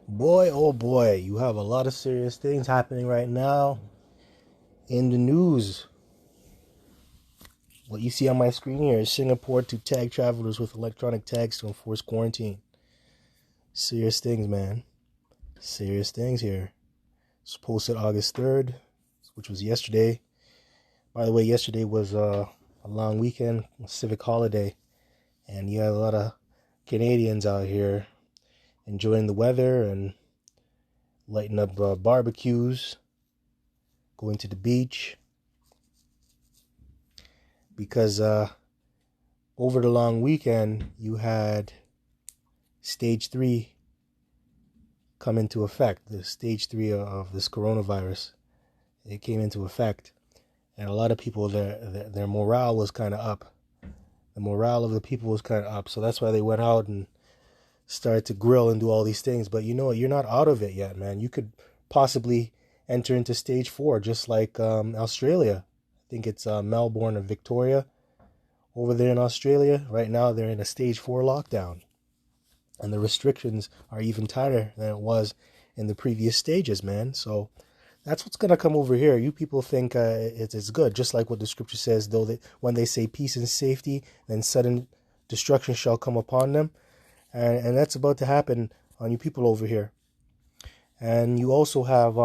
Boy, oh boy, you have a lot of serious things happening right now in the news. What you see on my screen here is Singapore to tag travelers with electronic tags to enforce quarantine. Serious things, man. Serious things here. It's posted August 3rd, which was yesterday. By the way, yesterday was a long weekend, a civic holiday, and you had a lot of Canadians out here enjoying the weather and lighting up barbecues, going to the beach, because over the long weekend you had stage 3 come into effect. The stage 3 of this coronavirus, it came into effect, and a lot of people, their morale was kind of up. The morale of the people was kind of up, so that's why they went out and started to grill and do all these things. But you know what? You're not out of it yet, man. You could possibly enter into stage 4, just like Australia. I think it's Melbourne or Victoria over there in Australia. Right now, they're in a stage 4 lockdown, and the restrictions are even tighter than it was in the previous stages, man. So that's what's going to come over here. You people think it's good, just like what the scripture says, though, that when they say peace and safety, then sudden destruction shall come upon them. And that's about to happen on you people over here. And you also have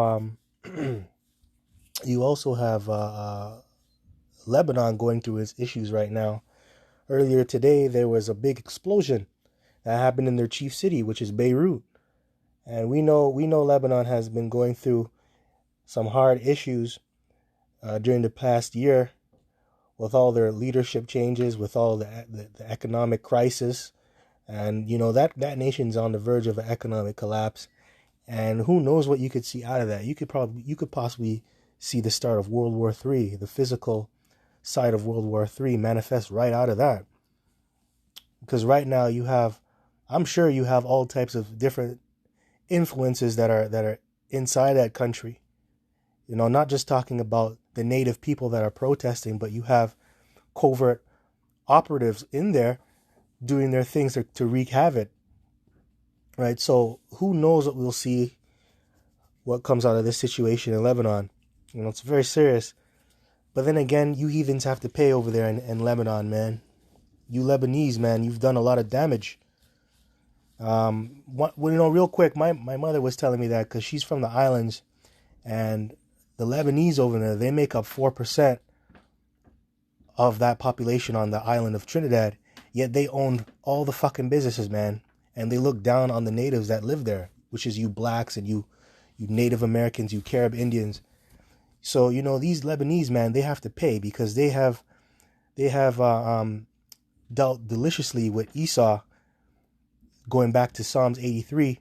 Lebanon going through its issues right now. Earlier today, there was a big explosion that happened in their chief city, which is Beirut. And we know Lebanon has been going through some hard issues during the past year, with all their leadership changes, with all the economic crisis. And you know that nation's on the verge of an economic collapse, and who knows what you could see out of that. You could possibly see the start of World War III, the physical side of World War III manifest right out of that. Because right now I'm sure you have all types of different influences that are inside that country. You know, not just talking about the native people that are protesting, but you have covert operatives in there doing their things to wreak havoc, right? So who knows what we'll see, what comes out of this situation in Lebanon. You know, it's very serious. But then again, you heathens have to pay over there in Lebanon, man. You Lebanese, man, you've done a lot of damage. Real quick, my mother was telling me that because she's from the islands, and the Lebanese over there, they make up 4% of that population on the island of Trinidad. Yet they own all the fucking businesses, man. And they look down on the natives that live there, which is you blacks and you Native Americans, you Carib Indians. So, you know, these Lebanese, man, they have to pay because they have dealt deliciously with Esau, going back to Psalms 83.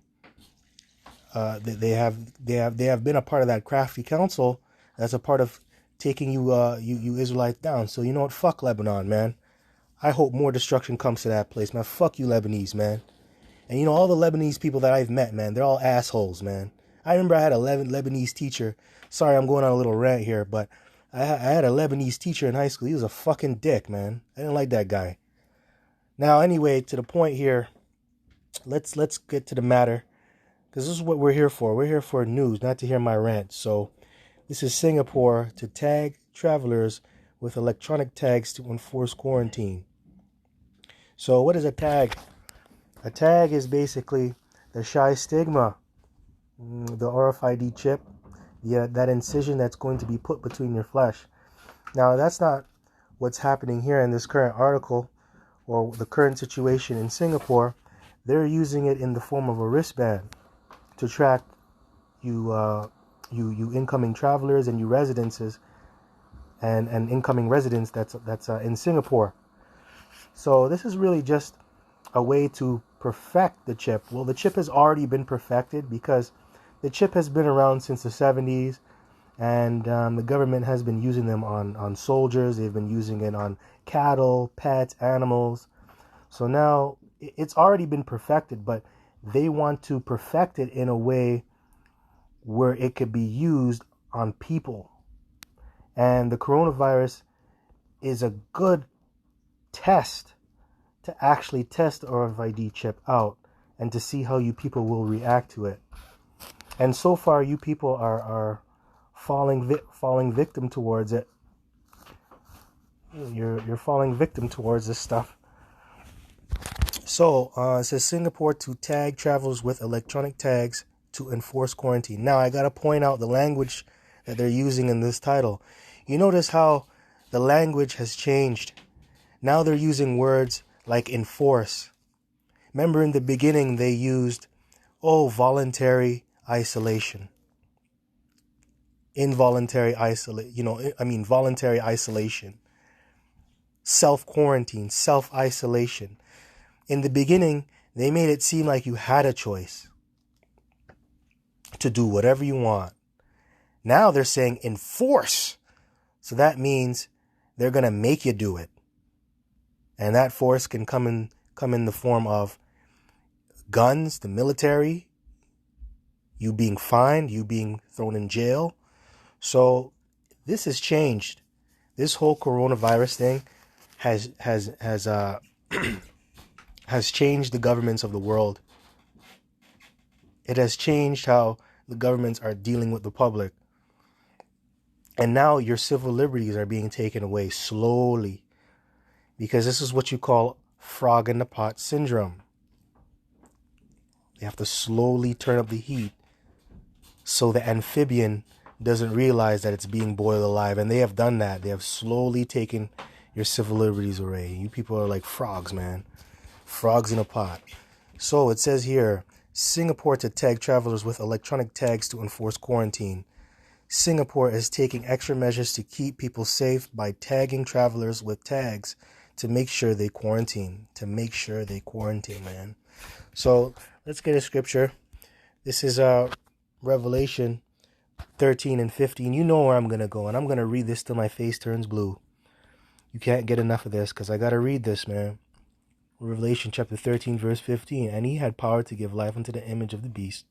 They have been a part of that crafty council that's a part of taking you Israelites down. So you know what? Fuck Lebanon, man. I hope more destruction comes to that place, man. Fuck you, Lebanese, man. And you know, all the Lebanese people that I've met, man, they're all assholes, man. I remember I had a Lebanese teacher. Sorry, I'm going on a little rant here, but I had a Lebanese teacher in high school. He was a fucking dick, man. I didn't like that guy. Now, anyway, to the point here, let's get to the matter, because this is what we're here for. We're here for news, not to hear my rant. So, this is Singapore to tag travelers with electronic tags to enforce quarantine. So what is a tag? A tag is basically the shy stigma, the RFID chip, that incision that's going to be put between your flesh. Now, that's not what's happening here in this current article or the current situation in Singapore. They're using it in the form of a wristband to track you incoming travelers and you residences and incoming residents that's in Singapore. So this is really just a way to perfect the chip. Well, the chip has already been perfected because the chip has been around since the 70s, and the government has been using them on soldiers. They've been using it on cattle, pets, animals. So now it's already been perfected, but they want to perfect it in a way where it could be used on people. And the coronavirus is a good test to actually test the RFID chip out and to see how you people will react to it. And so far, you people are falling victim towards it. You're falling victim towards this stuff. So it says Singapore to tag travelers with electronic tags to enforce quarantine. Now I gotta point out the language that they're using in this title. You notice how the language has changed. Now they're using words like enforce. Remember in the beginning they used, voluntary isolation. Voluntary isolation. Self-quarantine, self-isolation. In the beginning, they made it seem like you had a choice to do whatever you want. Now they're saying enforce. So that means they're going to make you do it. And that force can come in the form of guns, the military, you being fined, you being thrown in jail. So this has changed. This whole coronavirus thing has has changed the governments of the world. It has changed how the governments are dealing with the public. And now your civil liberties are being taken away slowly, because this is what you call frog in the pot syndrome. They have to slowly turn up the heat so the amphibian doesn't realize that it's being boiled alive. And they have done that. They have slowly taken your civil liberties away. You people are like frogs, man. Frogs in a pot. So it says here, Singapore to tag travelers with electronic tags to enforce quarantine. Singapore is taking extra measures to keep people safe by tagging travelers with tags to make sure they quarantine. Man. So let's get a scripture. This is Revelation 13 and 15. You know where I'm going to go, and I'm going to read this till my face turns blue. You can't get enough of this, because I got to read this, man. Revelation chapter 13, verse 15. And he had power to give life unto the image of the beast,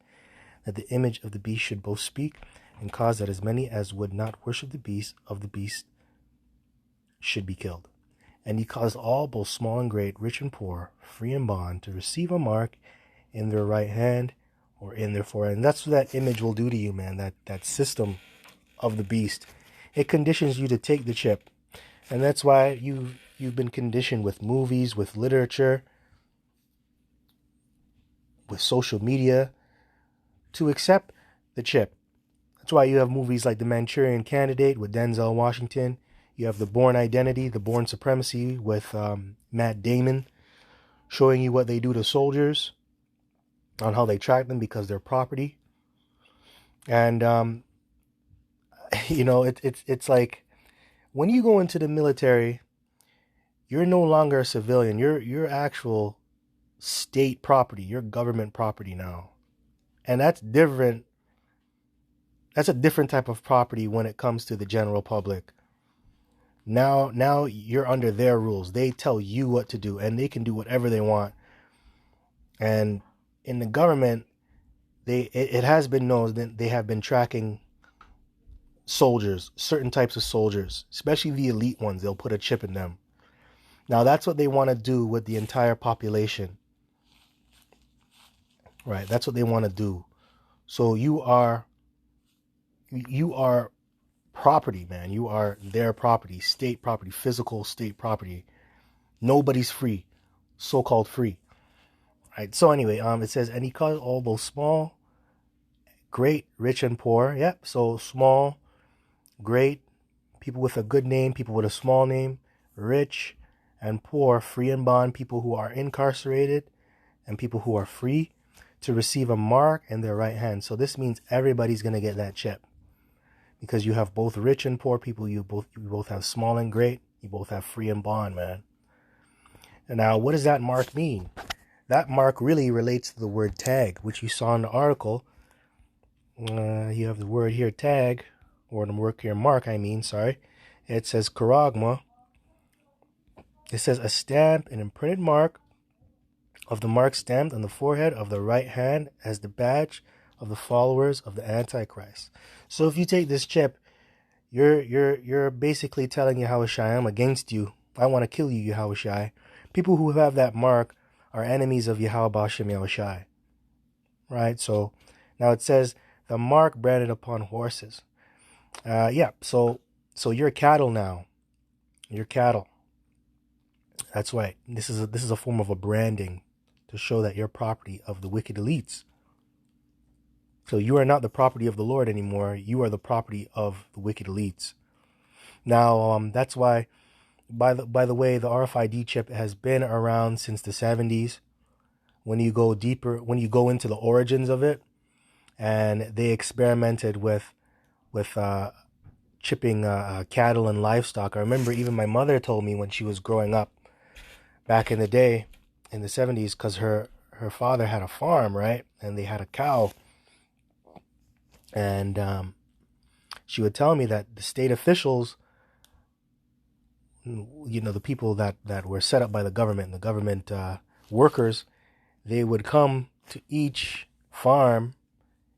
that the image of the beast should both speak, and cause that as many as would not worship the beast should be killed. And he caused all, both small and great, rich and poor, free and bond, to receive a mark in their right hand or in their forehead. And that's what that image will do to you, man. That system of the beast. It conditions you to take the chip. And that's why you've been conditioned with movies, with literature, with social media, to accept the chip. That's why you have movies like The Manchurian Candidate with Denzel Washington. You have The Bourne Identity, The Bourne Supremacy with Matt Damon, showing you what they do to soldiers, on how they track them because they're property. And it's like when you go into the military, you're no longer a civilian. You're actual state property. You're government property now, and that's different. That's a different type of property when it comes to the general public. Now you're under their rules. They tell you what to do, and they can do whatever they want. And in the government, it has been known that they have been tracking soldiers, certain types of soldiers, especially the elite ones. They'll put a chip in them. Now that's what they want to do with the entire population. Right? That's what they want to do. So you are property, man. You are their property, state property, physical state property. Nobody's free, so-called free. Right. So anyway, it says, and he called all both small, great, rich, and poor. Yep. So small, great, people with a good name, people with a small name, rich and poor, free and bond, people who are incarcerated and people who are free, to receive a mark in their right hand. So this means everybody's going to get that chip, because you have both rich and poor people. You both have small and great. You both have free and bond, man. And now, what does that mark mean? That mark really relates to the word tag, which you saw in the article. You have the word here, tag, or the word here, mark, sorry. It says charagma. It says a stamp, an imprinted mark of the mark stamped on the forehead of the right hand as the badge of the followers of the Antichrist. So if you take this chip, you're basically telling Yahushua, I'm against you. I want to kill you, Yahushua. People who have that mark are enemies of Yahweh Bashem Yahushai. Right? So now it says the mark branded upon horses. So you're cattle now. You're cattle. That's right. This is a form of a branding to show that you're property of the wicked elites. So you are not the property of the Lord anymore. You are the property of the wicked elites. Now, that's why, by the way, the RFID chip has been around since the 70s. When you go deeper, when you go into the origins of it, and they experimented with chipping cattle and livestock. I remember even my mother told me when she was growing up back in the day, in the 70s, because her father had a farm, right? And they had a cow. And she would tell me that the state officials, the people that were set up by the government workers, they would come to each farm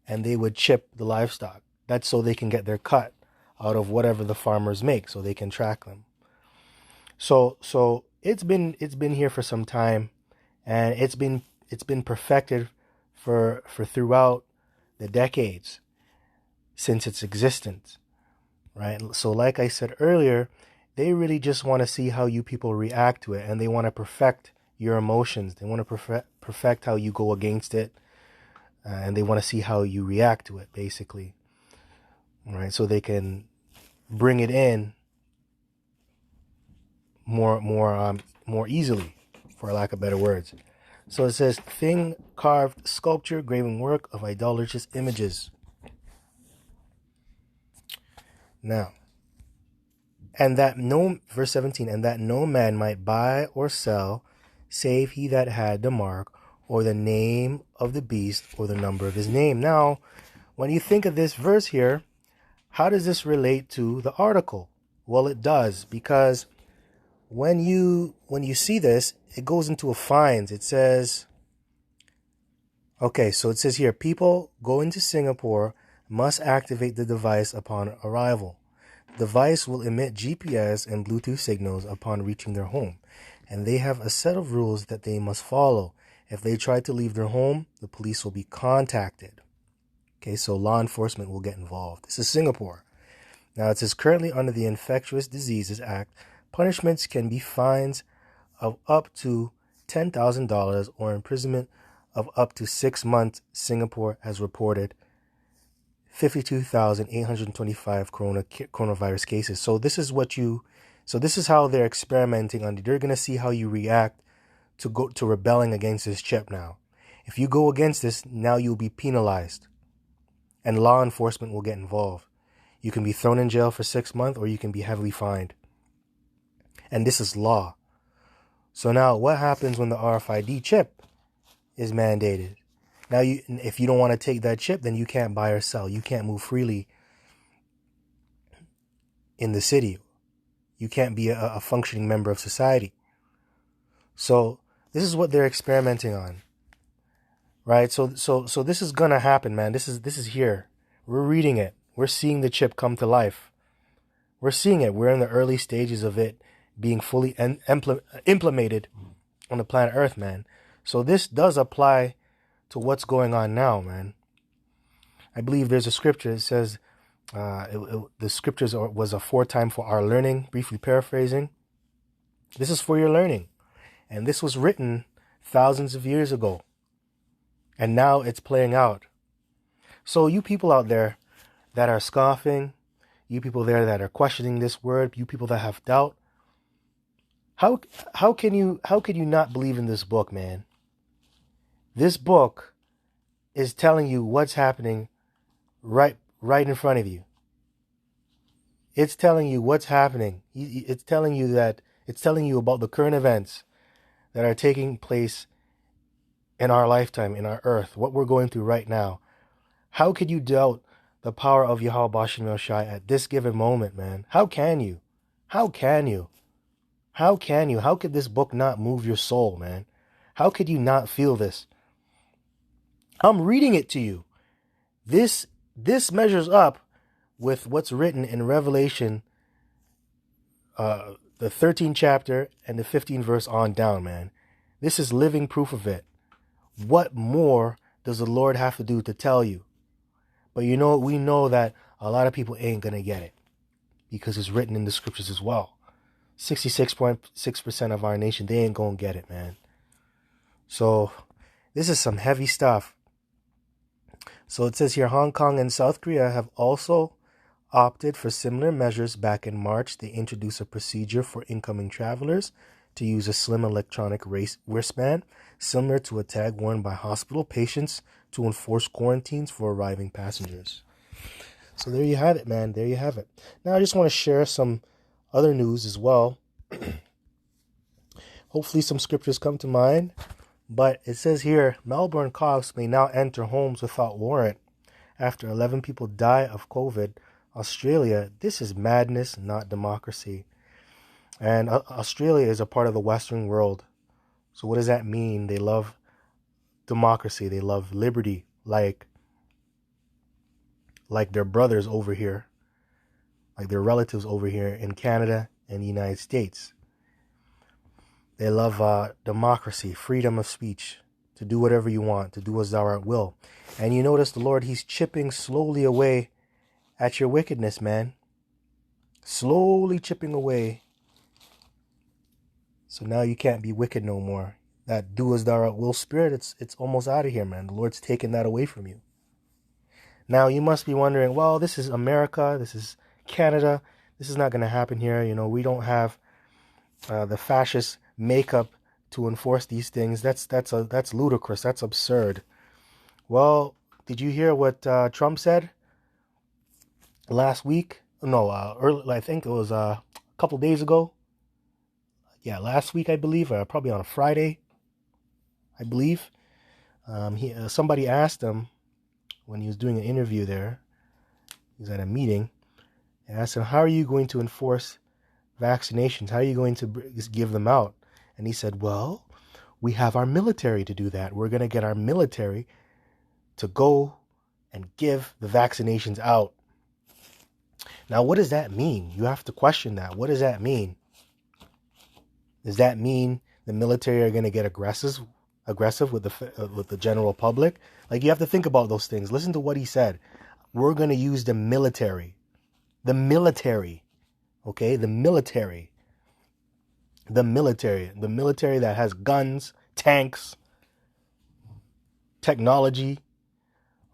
and they would chip the livestock. That's so they can get their cut out of whatever the farmers make, so they can track them. So it's been here for some time, and it's been perfected for throughout the decades since its existence, right? So like I said earlier, they really just want to see how you people react to it, and they want to perfect your emotions. They want to perfect how you go against it, and they want to see how you react to it, basically, right? So they can bring it in more easily, for lack of better words. So it says, thing, carved, sculpture, graven work of idolatrous images. Now, verse 17, and that no man might buy or sell, save he that had the mark, or the name of the beast, or the number of his name. Now, when you think of this verse here, how does this relate to the article? Well, it does, because when you see this, it goes into a fines. It says, okay, so it says here, people going to Singapore must activate the device upon arrival. The device will emit GPS and Bluetooth signals upon reaching their home, and they have a set of rules that they must follow. If they try to leave their home, the police will be contacted. Okay, so law enforcement will get involved. This is Singapore. Now it says, currently under the Infectious Diseases Act, punishments can be fines of up to $10,000 or imprisonment of up to 6 months. Singapore has reported 52,825 coronavirus cases. So this is how they're experimenting on. They're going to see how you react to rebelling against this chip now. If you go against this, now you'll be penalized, and law enforcement will get involved. You can be thrown in jail for 6 months, or you can be heavily fined. And this is law. So now what happens when the RFID chip is mandated? Now, if you don't want to take that chip, then you can't buy or sell. You can't move freely in the city. You can't be a functioning member of society. So this is what they're experimenting on, right? So this is gonna happen, man. This is here. We're reading it. We're seeing the chip come to life. We're seeing it. We're in the early stages of it being fully implemented on the planet Earth, man. So this does apply to what's going on now, man. I believe there's a scripture that says, the scriptures was aforetime for our learning, briefly paraphrasing. This is for your learning. And this was written thousands of years ago. And now it's playing out. So you people out there that are scoffing, you people there that are questioning this word, you people that have doubt, how can you not believe in this book, man? This book is telling you what's happening right in front of you. It's telling you what's happening. It's telling you about the current events that are taking place in our lifetime, in our earth, what we're going through right now. How could you doubt the power of Yahweh Bashem Yahushai at this given moment, man? How can you? How can you? How can you? How could this book not move your soul, man? How could you not feel this? I'm reading it to you. This measures up with what's written in Revelation, the 13th chapter and the 15th verse on down, man. This is living proof of it. What more does the Lord have to do to tell you? But you know, we know that a lot of people ain't going to get it because it's written in the scriptures as well. 66.6% of our nation, they ain't going to get it, man. So this is some heavy stuff. So it says here, Hong Kong and South Korea have also opted for similar measures. Back in March, they introduced a procedure for incoming travelers to use a slim electronic wristband, similar to a tag worn by hospital patients to enforce quarantines for arriving passengers. So there you have it, man. There you have it. Now I just want to share some other news as well. Hopefully some scriptures come to mind. But it says here, Melbourne cops may now enter homes without warrant after 11 people die of COVID. Australia, this is madness, not democracy. And Australia is a part of the Western world. So what does that mean? They love democracy. They love liberty, like their brothers over here, like their relatives over here in Canada and the United States. They love democracy, freedom of speech, to do whatever you want, to do as thou art will. And you notice the Lord, he's chipping slowly away at your wickedness, man. Slowly chipping away. So now you can't be wicked no more. That do as thou art will spirit, it's almost out of here, man. The Lord's taking that away from you. Now you must be wondering, well, this is America, this is Canada. This is not going to happen here. You know, we don't have the fascist makeup to enforce these things. That's ludicrous. That's absurd. Well, did you hear what Trump said last week? No, I think it was a couple days ago. Yeah, last week, I believe, probably on a Friday, I believe. Somebody asked him when he was doing an interview there. He was at a meeting. And asked him, how are you going to enforce vaccinations? How are you going to give them out? And he said, well, we have our military to do that. We're going to get our military to go and give the vaccinations out. Now, what does that mean? You have to question that. What does that mean? Does that mean the military are going to get aggressive with the general public? Like, you have to think about those things. Listen to what he said. We're going to use the military. The military. Okay? The military. The military that has guns, tanks, technology.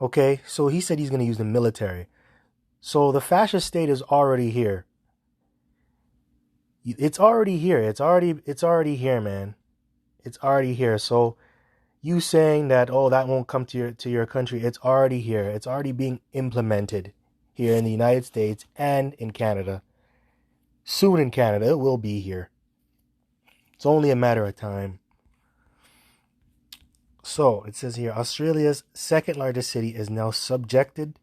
Okay? So he said he's going to use the military. So the fascist state is already here. It's already here. It's already here, man. It's already here. So you saying that, oh, that won't come to your country, it's already here. It's already being implemented here in the United States and in Canada. Soon in Canada, it will be here. It's only a matter of time. So it says here, Australia's second largest city is now subjected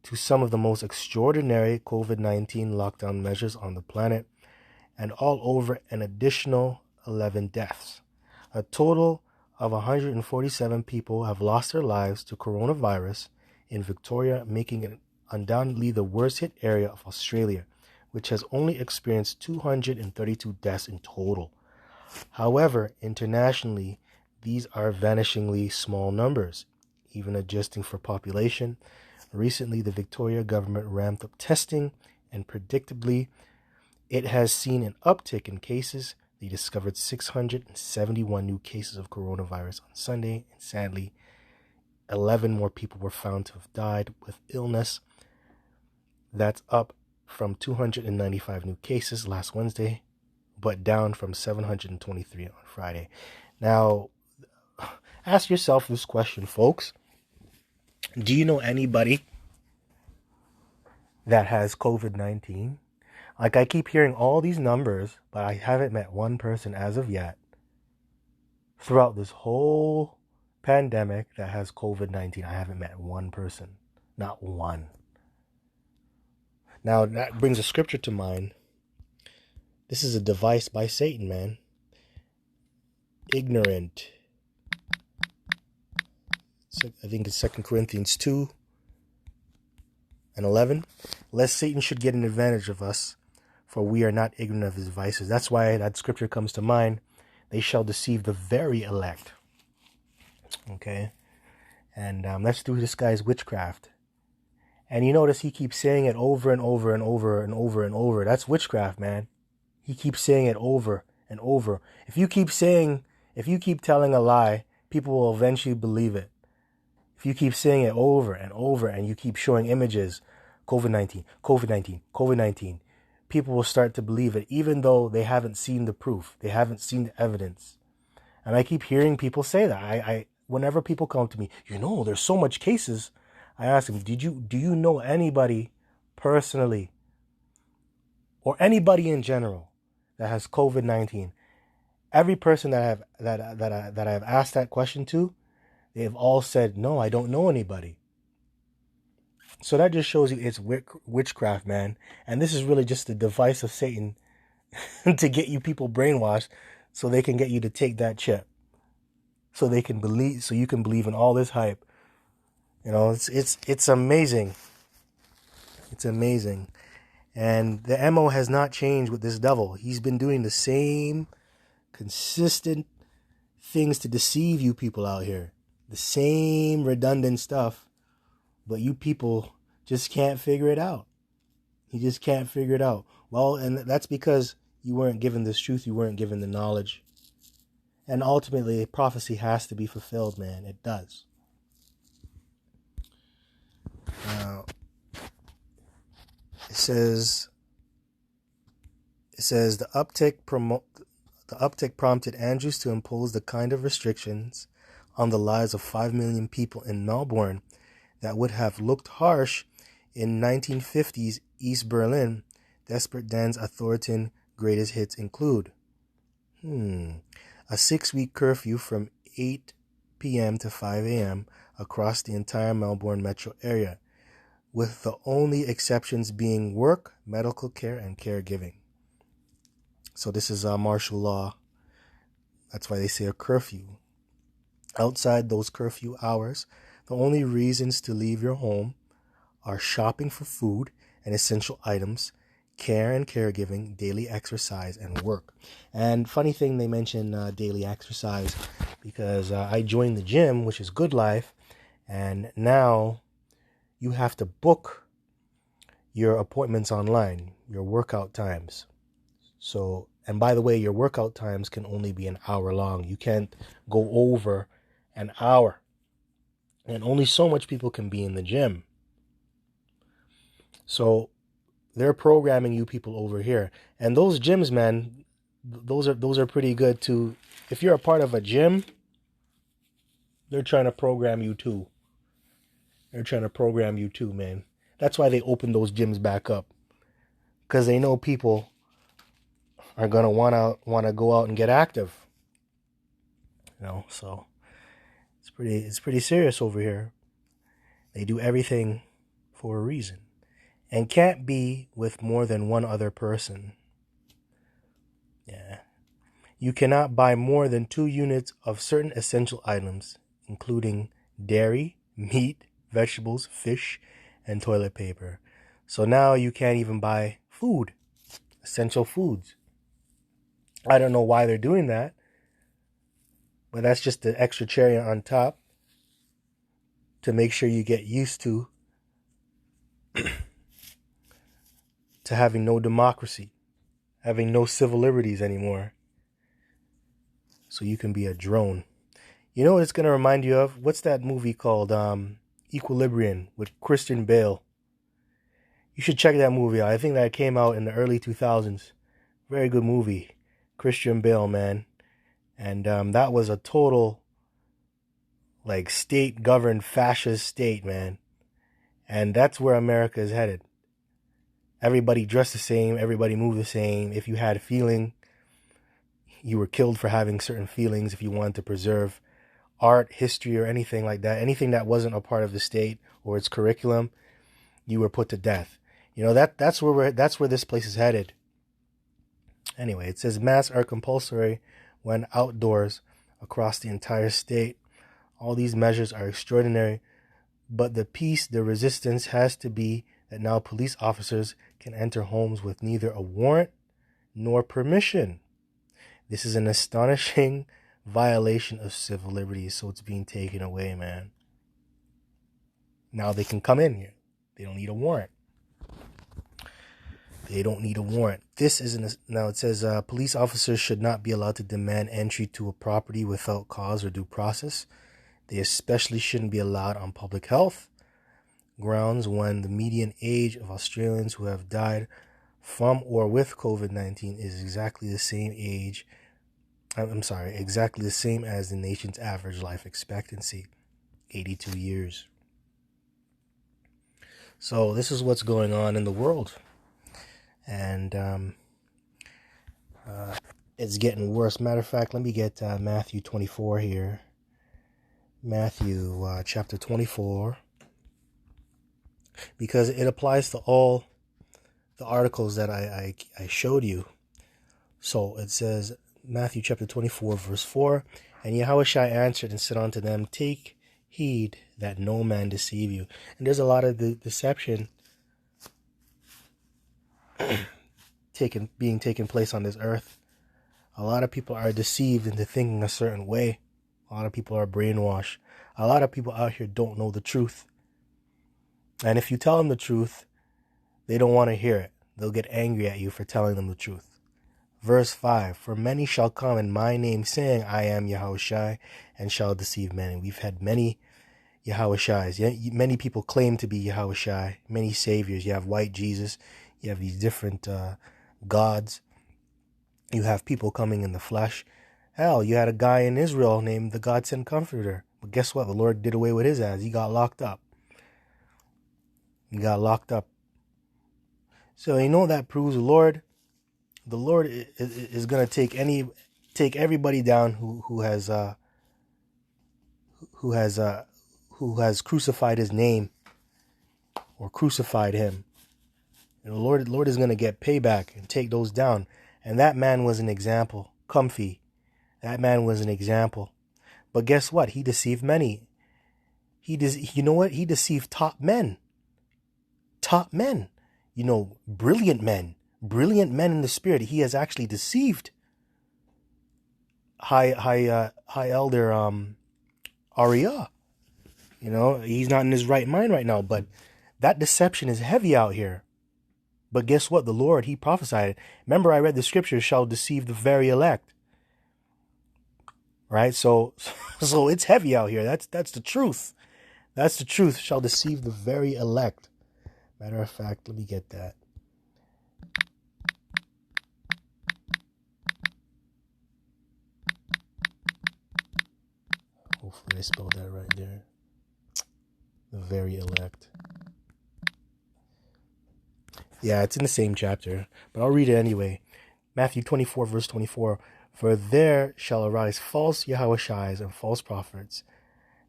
to some of the most extraordinary COVID-19 lockdown measures on the planet, and all over an additional 11 deaths. A total of 147 people have lost their lives to coronavirus in Victoria, making it undoubtedly the worst hit area of Australia, which has only experienced 232 deaths in total. However, internationally, these are vanishingly small numbers, even adjusting for population. Recently, the Victoria government ramped up testing, and predictably, it has seen an uptick in cases. They discovered 671 new cases of coronavirus on Sunday, and sadly, 11 more people were found to have died with illness. That's up from 295 new cases last Wednesday, but down from 723 on Friday. Now, ask yourself this question, folks. Do you know anybody that has COVID-19? Like, I keep hearing all these numbers, but I haven't met one person as of yet throughout this whole pandemic that has COVID-19. I haven't met one person. Not one. Now, that brings a scripture to mind. This is a device by Satan, man. Ignorant. I think it's 2 Corinthians 2:11. Lest Satan should get an advantage of us, for we are not ignorant of his devices. That's why that scripture comes to mind. they shall deceive the very elect. Okay? And that's through this guy's witchcraft. And you notice he keeps saying it over and over and over and over and over. That's witchcraft, man. He keeps saying it over and over. If you keep telling a lie, people will eventually believe it. If you keep saying it over and over and you keep showing images, COVID-19, COVID-19, COVID-19, people will start to believe it, even though they haven't seen the proof. They haven't seen the evidence. And I keep hearing people say that. I whenever people come to me, there's so much cases. I ask them, do you know anybody personally or anybody in general that has COVID-19? Every person that I've asked that question to, they've all said, no, I don't know anybody. So that just shows you it's witchcraft, man. And this is really just a device of Satan to get you people brainwashed so they can get you to take that chip. So you can believe in all this hype. It's amazing. It's amazing. And the MO has not changed with this devil. He's been doing the same consistent things to deceive you people out here. The same redundant stuff. But you people just can't figure it out. You just can't figure it out. Well, and that's because you weren't given this truth. You weren't given the knowledge. And ultimately, prophecy has to be fulfilled, man. It does. It says the uptick prompted Andrews to impose the kind of restrictions on the lives of 5 million people in Melbourne that would have looked harsh in 1950s East Berlin. Desperate Dan's authoritative greatest hits include a 6-week curfew from 8 p.m. to 5 a.m. across the entire Melbourne metro area, with the only exceptions being work, medical care, and caregiving. So this is martial law. That's why they say a curfew. Outside those curfew hours, the only reasons to leave your home are shopping for food and essential items, care and caregiving, daily exercise, and work. And funny thing, they mention daily exercise because I joined the gym, which is Good Life, and now you have to book your appointments online, your workout times. So, and by the way, your workout times can only be an hour long. You can't go over an hour. And only so much people can be in the gym. So they're programming you people over here. And those gyms, man, those are pretty good too. If you're a part of a gym, they're trying to program you too. They're trying to program you too, man. That's why they open those gyms back up. Because they know people are going to want to go out and get active. So it's pretty serious over here. They do everything for a reason. And can't be with more than one other person. Yeah. You cannot buy more than 2 units of certain essential items, including dairy, meat, vegetables, fish, and toilet paper. So now you can't even buy food, essential foods. I don't know why they're doing that, but that's just the extra cherry on top to make sure you get used to having no democracy, having no civil liberties anymore. So you can be a drone. You know what it's going to remind you of? What's that movie called? Equilibrium with Christian Bale. You should check that movie out. I think that came out in the early 2000s. Very good movie. Christian Bale, man. And that was a total state-governed fascist state, man. And that's where America is headed. Everybody dressed the same. Everybody moved the same. If you had a feeling, you were killed for having certain feelings. If you wanted to preserve art, history, or anything like that, anything that wasn't a part of the state or its curriculum, you were put to death. That's where this place is headed. Anyway, it says masks are compulsory when outdoors across the entire state. All these measures are extraordinary, but the resistance has to be that now police officers can enter homes with neither a warrant nor permission. This is an astonishing violation of civil liberties, so it's being taken away, man. Now they can come in here. They don't need a warrant. They don't need a warrant. Now it says police officers should not be allowed to demand entry to a property without cause or due process. They especially shouldn't be allowed on public health grounds when the median age of Australians who have died from or with COVID-19 is exactly the same as the nation's average life expectancy, 82 years. So this is what's going on in the world. And it's getting worse. Matter of fact, let me get Matthew 24 here. Matthew chapter 24. Because it applies to all the articles that I showed you. So it says, Matthew chapter 24, verse 4, and Yahushua answered and said unto them, take heed that no man deceive you. And there's a lot of the deception being taken place on this earth. A lot of people are deceived into thinking a certain way. A lot of people are brainwashed. A lot of people out here don't know the truth. And if you tell them the truth, they don't want to hear it. They'll get angry at you for telling them the truth. Verse 5, for many shall come in my name, saying, I am Yahushua, and shall deceive many. We've had many Yahushais. Many people claim to be Yahushua, many saviors. You have white Jesus. You have these different gods. You have people coming in the flesh. Hell, you had a guy in Israel named the God Sent Comforter. But guess what? The Lord did away with his ass. He got locked up. So you know that proves the Lord is going to take everybody down who has crucified his name or crucified him. And the Lord is going to get payback and take those down. And that man was an example. Comfy. That man was an example. But guess what? He deceived many. You know what? He deceived top men. Brilliant men in the spirit. He has actually deceived high elder Arya. He's not in his right mind right now, but that deception is heavy out here. But guess what? The Lord, he prophesied it. Remember, I read the scriptures shall deceive the very elect. Right? So it's heavy out here. That's the truth. That's the truth. Shall deceive the very elect. Matter of fact, let me get that. Hopefully I spelled that right there. The very elect. Yeah, it's in the same chapter, but I'll read it anyway. Matthew 24, verse 24. For there shall arise false Yahushais and false prophets,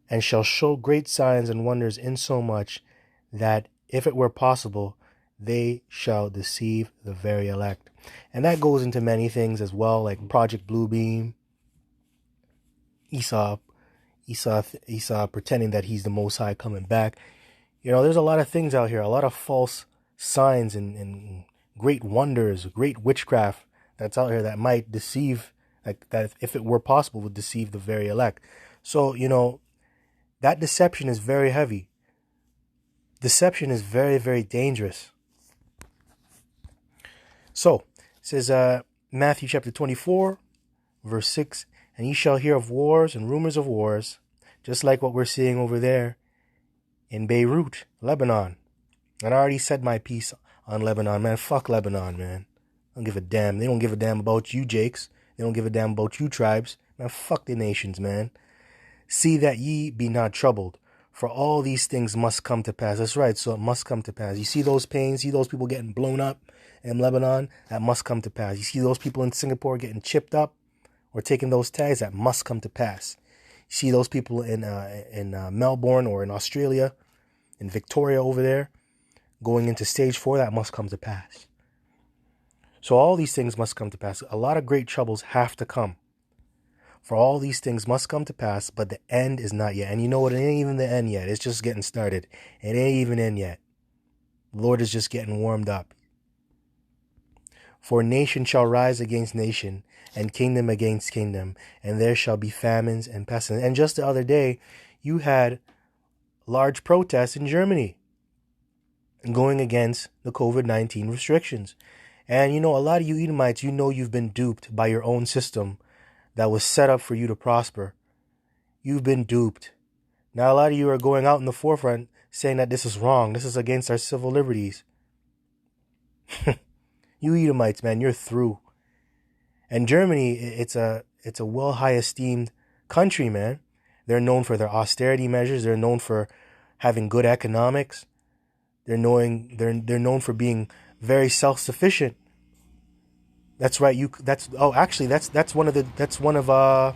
and shall show great signs and wonders, insomuch that, if it were possible, they shall deceive the very elect. And that goes into many things as well, like Project Bluebeam, Esau pretending that he's the Most High coming back. There's a lot of things out here, a lot of false signs and great wonders, great witchcraft that's out here that might deceive, like that if it were possible would deceive the very elect. So, that deception is very heavy. Deception is very, very dangerous. So, it says Matthew chapter 24, verse 6, and ye shall hear of wars and rumors of wars, just like what we're seeing over there in Beirut, Lebanon. And I already said my piece on Lebanon, man. Fuck Lebanon, man. I don't give a damn. They don't give a damn about you, Jakes. They don't give a damn about you, tribes. Man, fuck the nations, man. See that ye be not troubled, for all these things must come to pass. That's right, so it must come to pass. You see those pains? See those people getting blown up in Lebanon? That must come to pass. You see those people in Singapore getting chipped up or taking those tags? That must come to pass. You see those people in Melbourne or in Australia, in Victoria over there, going into stage 4, that must come to pass. So all these things must come to pass. A lot of great troubles have to come. For all these things must come to pass, but the end is not yet. And you know what? It ain't even the end yet. It's just getting started. It ain't even in yet. The Lord is just getting warmed up. For nation shall rise against nation, and kingdom against kingdom, and there shall be famines and pestilence. And just the other day, you had large protests in Germany going against the COVID-19 restrictions. And a lot of you Edomites, you've been duped by your own system that was set up for you to prosper. You've been duped. Now a lot of you are going out in the forefront saying that this is wrong. This is against our civil liberties. You Edomites, man, you're through. And Germany, it's a well high esteemed country, man. They're known for their austerity measures. They're known for having good economics. They're known for being very self-sufficient. That's right. That's one of I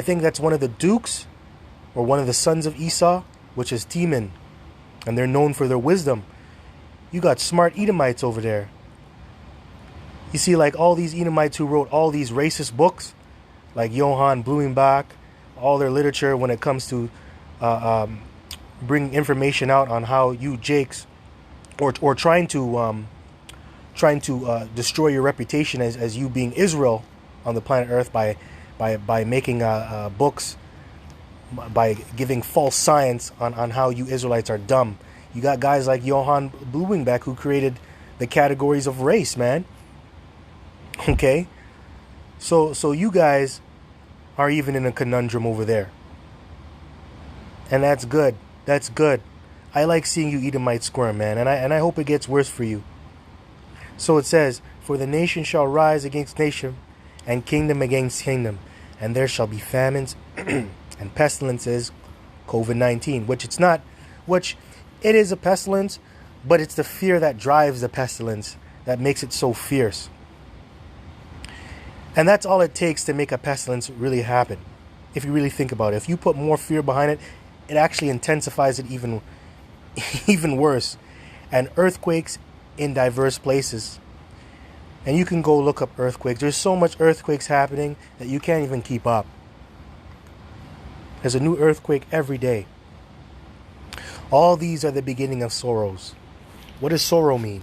think that's one of the dukes, or one of the sons of Esau, which is Teman, and they're known for their wisdom. You got smart Edomites over there. You see, like all these Edomites who wrote all these racist books, like Johann Blumenbach, all their literature when it comes to bring information out on how you Jakes, or trying to destroy your reputation as you being Israel on the planet Earth by making books, by giving false science on how you Israelites are dumb. You got guys like Johann Blumenbach who created the categories of race, man. Okay, so you guys are even in a conundrum over there, and that's good. That's good. I like seeing you Edomites squirm, man, and I hope it gets worse for you. So it says, "For the nation shall rise against nation, and kingdom against kingdom, and there shall be famines and pestilences," COVID-19, which it is a pestilence, but it's the fear that drives the pestilence that makes it so fierce. And that's all it takes to make a pestilence really happen. If you really think about it, if you put more fear behind it, it actually intensifies it even worse. And earthquakes in diverse places. And you can go look up earthquakes. There's so much earthquakes happening that you can't even keep up. There's a new earthquake every day. All these are the beginning of sorrows. What does sorrow mean?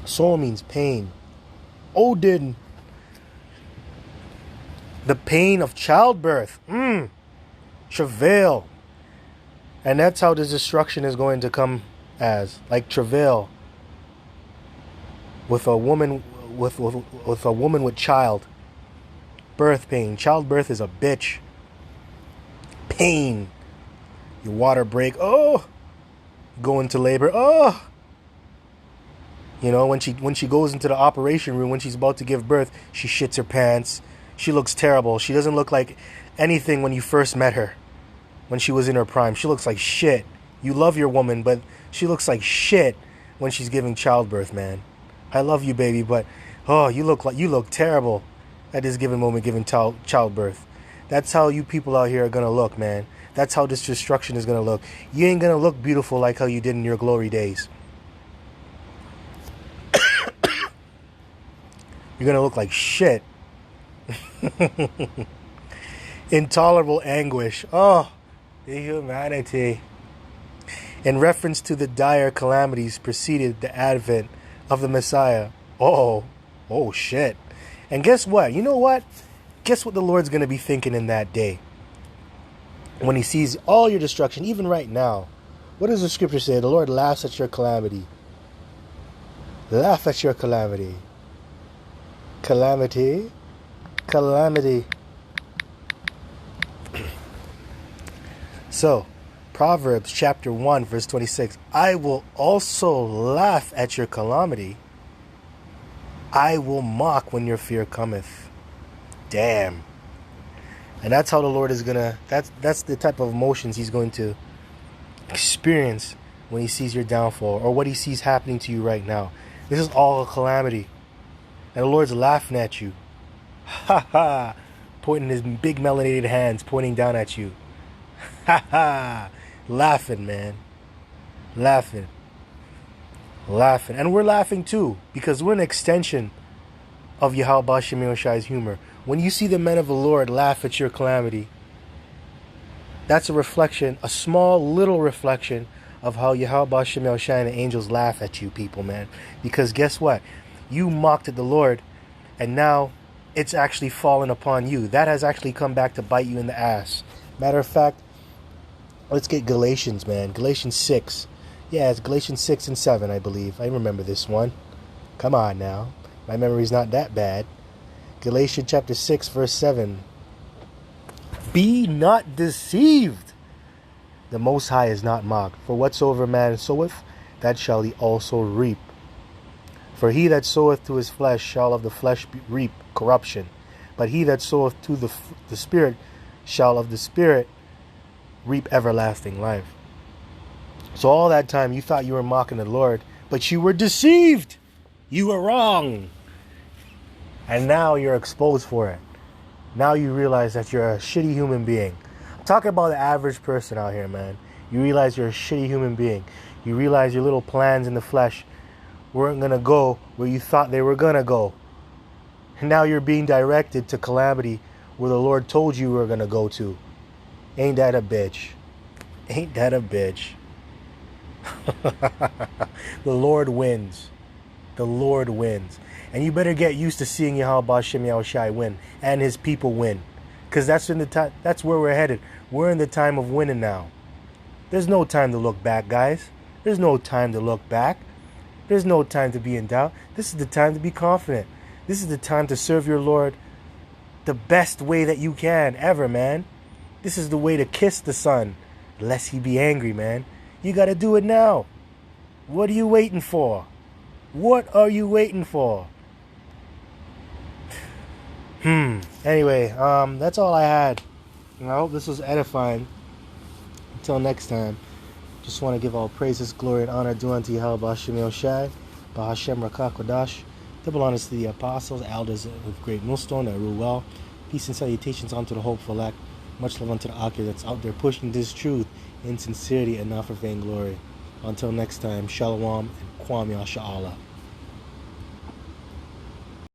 Sorrow means pain. Odin. The pain of childbirth. Travail. And that's how this destruction is going to come as. Like travail. With a woman with child. Birth pain. Childbirth is a bitch. Pain. Your water break. Oh. Go into labor. Oh. When she goes into the operation room, when she's about to give birth, she shits her pants. She looks terrible. She doesn't look like anything when you first met her, when she was in her prime. She looks like shit. You love your woman, but she looks like shit when she's giving childbirth, man. I love you, baby, but you look terrible at this given moment giving childbirth. That's how you people out here are gonna look, man. That's how this destruction is gonna look. You ain't gonna look beautiful like how you did in your glory days. You're going to look like shit. Intolerable anguish. Oh, the humanity. In reference to the dire calamities preceded the advent of the Messiah. Oh shit. And guess what? You know what? Guess what the Lord's going to be thinking in that day? When he sees all your destruction, even right now. What does the scripture say? The Lord laughs at your calamity. Laugh at your calamity. Calamity. So, Proverbs chapter 1 verse 26. I will also laugh at your calamity. I will mock when your fear cometh. Damn. And that's how the Lord is gonna, that's the type of emotions he's going to experience when he sees your downfall, or what he sees happening to you right now. This is all a calamity. And the Lord's laughing at you. Ha ha. Pointing his big melanated hands, pointing down at you. Ha ha. Laughing, man. Laughing. And we're laughing too, because we're an extension of Yahweh Shem Yoshai's humor. When you see the men of the Lord laugh at your calamity, that's a reflection, a small little reflection of how Yahweh Shem Yahushai and the angels laugh at you people, man. Because guess what? You mocked at the Lord, and now it's actually fallen upon you. That has actually come back to bite you in the ass. Matter of fact, let's get Galatians, man. Galatians 6. Yeah, it's Galatians 6 and 7, I believe. I remember this one. Come on now. My memory's not that bad. Galatians chapter 6, verse 7. Be not deceived. The Most High is not mocked. For whatsoever man soweth, that shall he also reap. For he that soweth to his flesh shall of the flesh reap corruption. But he that soweth to the Spirit shall of the Spirit reap everlasting life. So all that time you thought you were mocking the Lord, but you were deceived. You were wrong. And now you're exposed for it. Now you realize that you're a shitty human being. I'm talking about the average person out here, man. You realize you're a shitty human being. You realize your little plans in the flesh weren't going to go where you thought they were going to go. And now you're being directed to calamity where the Lord told you were going to go to. Ain't that a bitch? Ain't that a bitch? The Lord wins. The Lord wins. And you better get used to seeing Yahweh Shem Yahushai win and his people win. Because that's where we're headed. We're in the time of winning now. There's no time to look back, guys. There's no time to look back. There's no time to be in doubt. This is the time to be confident. This is the time to serve your Lord the best way that you can ever, man. This is the way to kiss the Son, lest he be angry, man. You got to do it now. What are you waiting for? What are you waiting for? Anyway, that's all I had. And I hope this was edifying. Until next time, just want to give all praises, glory, and honor due unto Yahweh Shem Yahushai, Bahashem Rakah Kodash. Double honors to the apostles, elders of Great Millstone that rule well. Peace and salutations unto the hopeful elect. Much love unto the Akir that's out there pushing this truth in sincerity and not for vainglory. Until next time, Shalom and Kwam Yasha Allah.